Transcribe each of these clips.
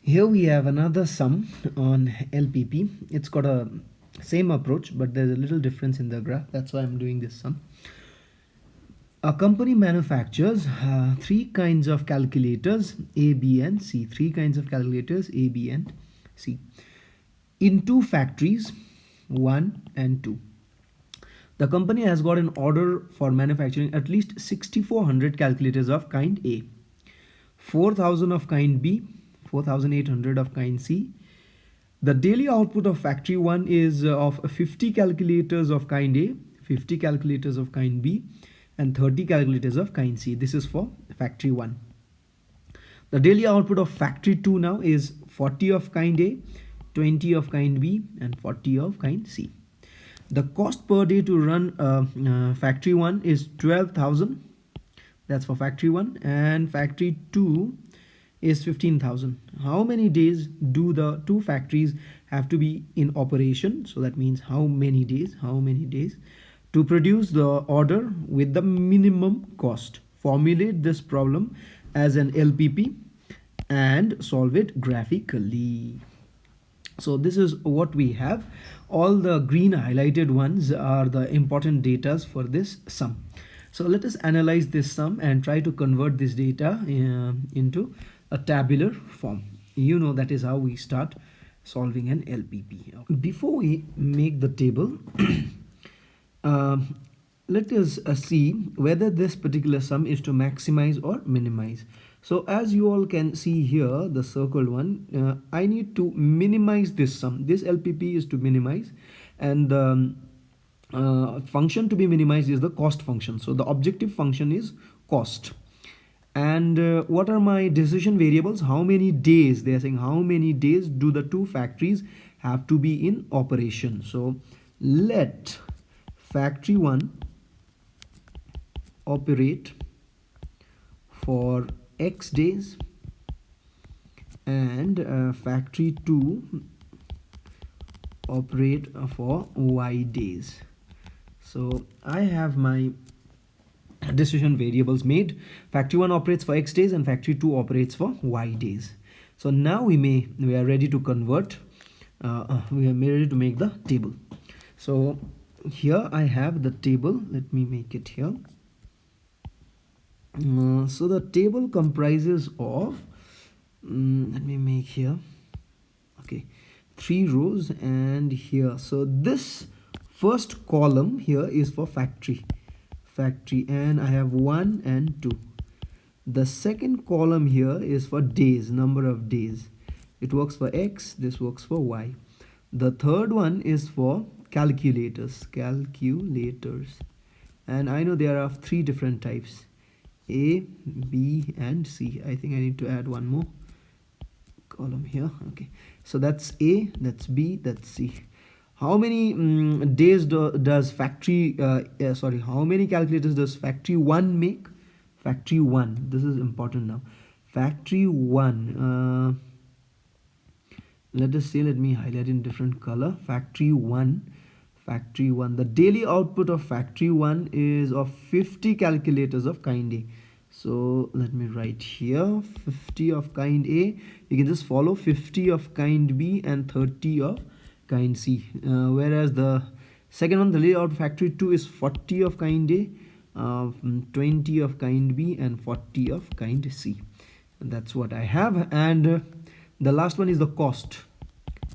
Here we have another sum on LPP. It's got a same approach, but there's a little difference in the graph. That's why I'm doing this sum. A company manufactures three kinds of calculators, A, B, and C. Three kinds of calculators, A, B, and C, in two factories, 1 and 2. The company has got an order for manufacturing at least 6,400 calculators of kind A, 4,000 of kind B, 4,800 of kind C. The daily output of factory 1 is of 50 calculators of kind A, 50 calculators of kind B, and 30 calculators of kind C. This is for factory 1. The daily output of factory 2 now is 40 of kind A, 20 of kind B, and 40 of kind C. The cost per day to run factory 1 is 12,000. That's for factory 1, and factory 2 is 15,000. How many days do the two factories have to be in operation? So that means how many days to produce the order with the minimum cost. Formulate this problem as an LPP and solve it graphically. So this is what we have. All the green highlighted ones are the important data for this sum. So let us analyze this sum and try to convert this data into a tabular form. You know, that is how we start solving an LPP. Before we make the table, let us see whether this particular sum is to maximize or minimize. So as you all can see here, the circled one, I need to minimize this sum. This LPP is to minimize, and the function to be minimized is the cost function. So the objective function is cost. And what are my decision variables? How many days? They are saying how many days do the two factories have to be in operation. So let factory 1 operate for X days, and factory 2 operate for Y days. So I have my decision variables made. Factory 1 operates for X days and factory 2 operates for Y days. So now we are ready to convert, we are ready to make the table. So here I have the table. Let me make it here. So the table comprises of, let me make here, okay, 3 rows, and here, so this first column here is for factory, and I have 1 and 2. The second column here is for days, number of days. It works for X, this works for Y. The third one is for calculators, and I know there are 3 different types, A, B, and C. I think I need to add one more column here. Okay, so that's A, that's B, that's C. How many days does factory how many calculators does factory 1 make? Factory 1, this is important now. Factory 1, let us say, let me highlight in different color. Factory 1, the daily output of factory 1 is of 50 calculators of kind A. So let me write here 50 of kind A. You can just follow 50 of kind B and 30 of kind C. Whereas the second one, the layout factory 2, is 40 of kind A, 20 of kind B, and 40 of kind C. And that's what I have. And the last one is the cost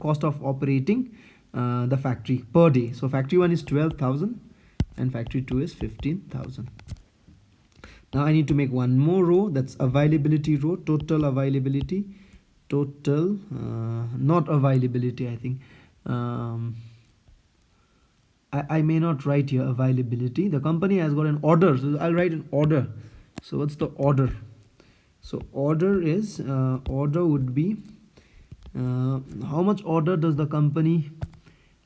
of operating the factory per day. So factory 1 is 12,000 and factory 2 is 15,000. Now I need to make one more row, that's availability row, total availability, not availability, I think. I may not write here availability. The company has got an order, so I'll write an order. So what's the order? So order is, order would be, how much order does the company,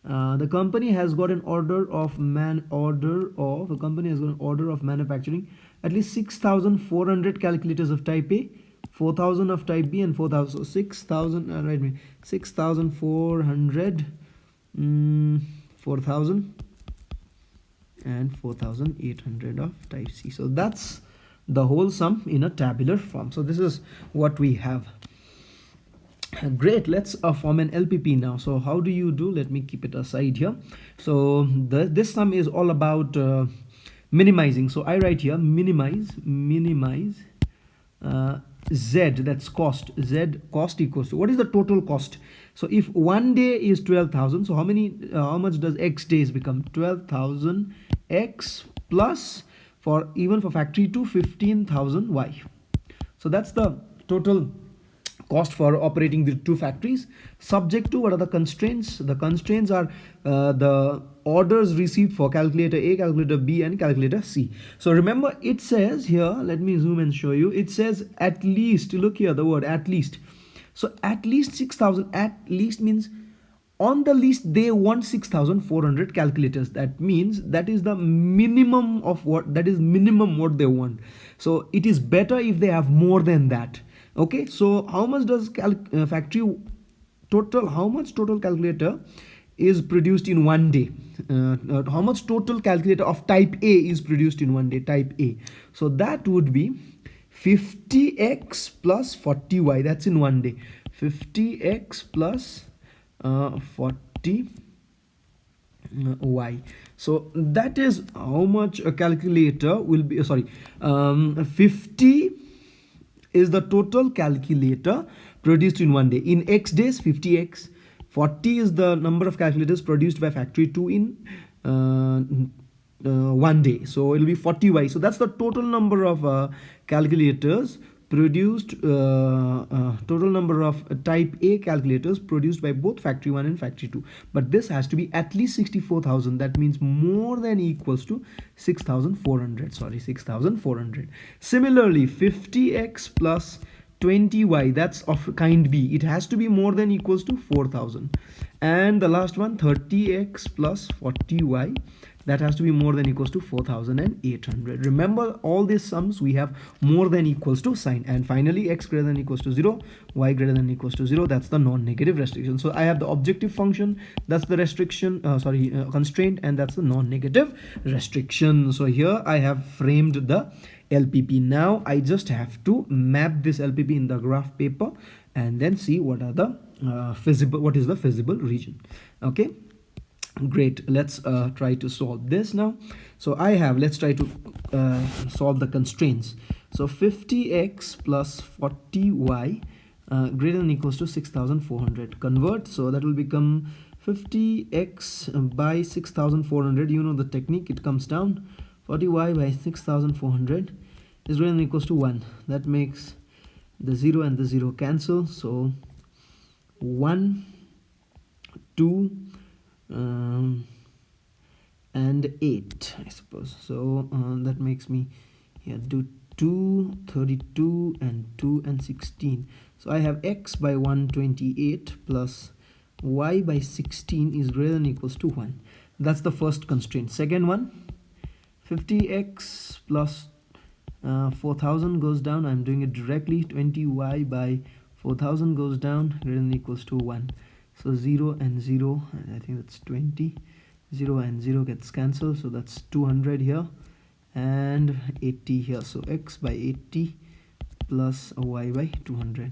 the company has got an order of manufacturing at least 6,400 calculators of type A, 4,000 of type B, and 4,000. So 6,000, 6,400, 4,000, and 4,800 of type C. So that's the whole sum in a tabular form. So this is what we have. Great, let's form an LPP now. So how do you do? Let me keep it aside here. So this sum is all about minimizing. So I write here minimize z, that's cost. Z cost equals to, what is the total cost? So if one day is 12,000, so how much does x days become? 12,000 x plus, for even for factory 2, 15,000 y. So that's the total cost for operating the two factories, subject to what are the constraints. The constraints are the orders received for calculator A, calculator B, and calculator C. So remember, it says here, let me zoom and show you, it says at least, look here, the word at least. So at least 6,000, at least means on the list they want 6,400 calculators. That means that is the minimum of what, that is minimum what they want. So it is better if they have more than that. Okay, so how much does factory total, how much total calculator is produced in one day? How much total calculator of type A is produced in one day, type A? So that would be 50x plus 40y, that's in one day. 50x plus 40 y. So that is how much a calculator will be, 50 is the total calculator produced in one day. In x days, 50x. 40 is the number of calculators produced by factory 2 in one day. So it will be 40y. So that's the total number of calculators produced, total number of type A calculators produced by both factory 1 and factory 2. But this has to be at least 64,000. That means more than equals to 6,400. Sorry, 6,400. Similarly, 50x plus 20y, that's of kind B. It has to be more than equals to 4,000. And the last one, 30x plus 40y, that has to be more than equals to 4,800. Remember, all these sums we have more than equals to sign. And finally, x greater than equals to 0, y greater than equals to 0, that's the non-negative restriction. So I have the objective function, that's the restriction, constraint, and that's the non-negative restriction. So here I have framed the LPP. Now I just have to map this LPP in the graph paper and then see what are the what is the feasible region. Okay, great, let's try to solve this now. So let's try to solve the constraints. So 50x plus 40y greater than equals to 6,400. Convert, so that will become 50x by 6,400. You know the technique, it comes down. 40y by 6,400 is greater than equals to 1. That makes the 0 and the 0 cancel. So 1, 2, and 8, I suppose. So that makes me here do 2, 32, and 2 and 16. So I have x by 128 plus y by 16 is greater than equals to 1. That's the first constraint. Second one, 50x plus 4,000 goes down. I'm doing it directly. 20y by 4,000 goes down, greater than equals to 1. So 0 and 0, and I think that's 20. 0 and 0 gets cancelled, so that's 200 here and 80 here. So x by 80 plus y by 200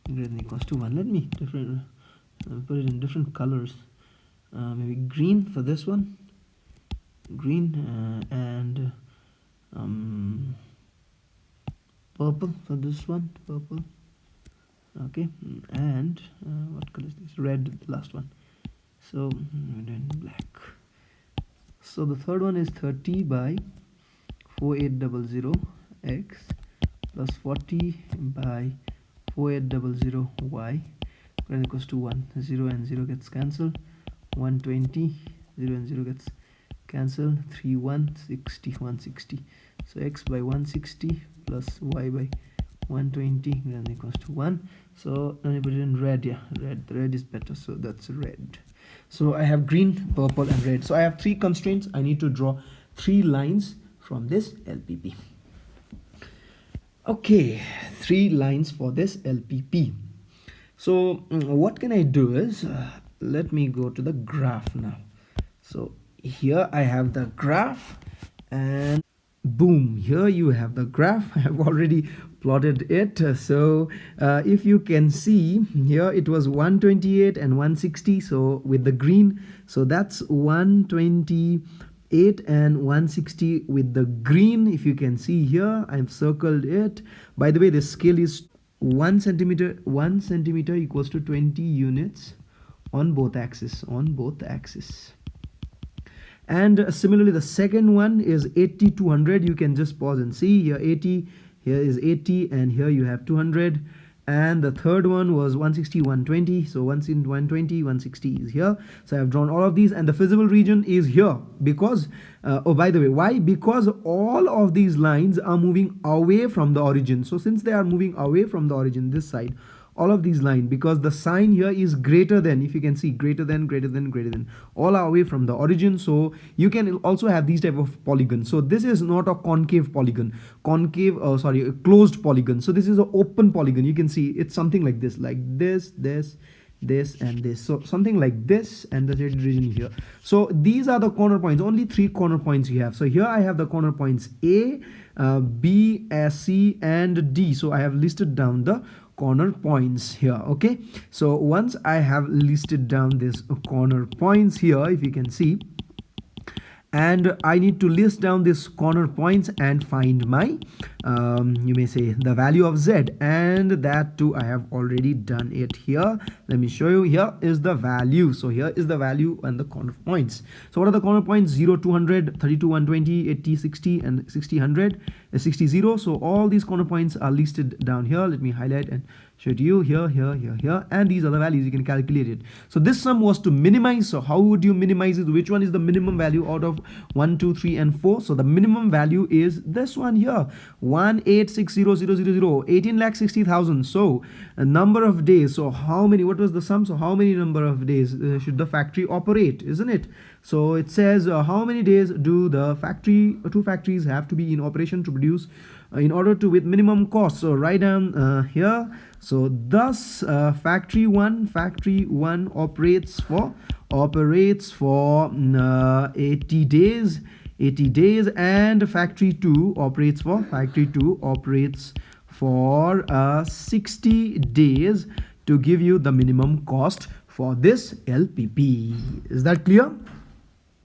greater than equals to 1. Let me put it in different colors. Maybe green for this one, green, and purple for this one, purple. Okay, and what color is this? Red, the last one. So we're doing black. So the third one is 30 by 4800 x plus 40 by 4800 y greater equals to 1. 0 and 0 gets cancelled. 120, 0 and 0 gets cancelled. 3, 160, 160. So x by 160 plus y by 120 greater than equals to 1. So let me put it in red. Yeah, red. The red is better, so that's red. So I have green, purple, and red. So I have 3 constraints. I need to draw 3 lines from this LPP. Okay, 3 lines for this LPP. So what can I do is let me go to the graph now. So here I have the graph, and boom, here you have the graph. I have already plotted it. So if you can see here, it was 128 and 160, so with the green, so that's 128 and 160 with the green. If you can see here, I've circled it. By the way, the scale is 1 centimeter. 1 centimeter equals to 20 units on both axes, and similarly the second one is 80 200. You can just pause and see here, 80, here is 80, and here you have 200. And the third one was 160 120, so 120 160 is here. So I've drawn all of these, and the feasible region is here because oh, by the way, why? Because all of these lines are moving away from the origin. So since they are moving away from the origin, this side, all of these lines, because the sign here is greater than, if you can see, greater than, all are away from the origin. So you can also have these type of polygons. So this is not a concave polygon, a closed polygon. So this is an open polygon. You can see it's something like this, this and this, so something like this, and the shaded region here. So these are the corner points, only 3 corner points you have. So here I have the corner points A, B, C and D. So I have listed down the corner points here. Okay, so once I have listed down this corner points here, if you can see, and I need to list down these corner points and find my you may say the value of z, and that too I have already done it here. Let me show you. Here is the value. So here is the value and the corner points. So what are the corner points? 0 200, 32 120, 80 60 and 60 100, 60 0. So all these corner points are listed down here. Let me highlight and show to you here, and these are the values. You can calculate it. So this sum was to minimize. So how would you minimize it? Which one is the minimum value out of 1 2 3 and 4? So the minimum value is this one here, 1860000, 18,60,000. So a number of days. So how many, what was the sum? So how many number of days should the factory operate, isn't it? So it says how many days do the two factories have to be in operation to produce in order to with minimum cost. So write down here. So thus factory one operates for 80 days, and factory 2 operates for 60 days to give you the minimum cost for this LPP. Is that clear?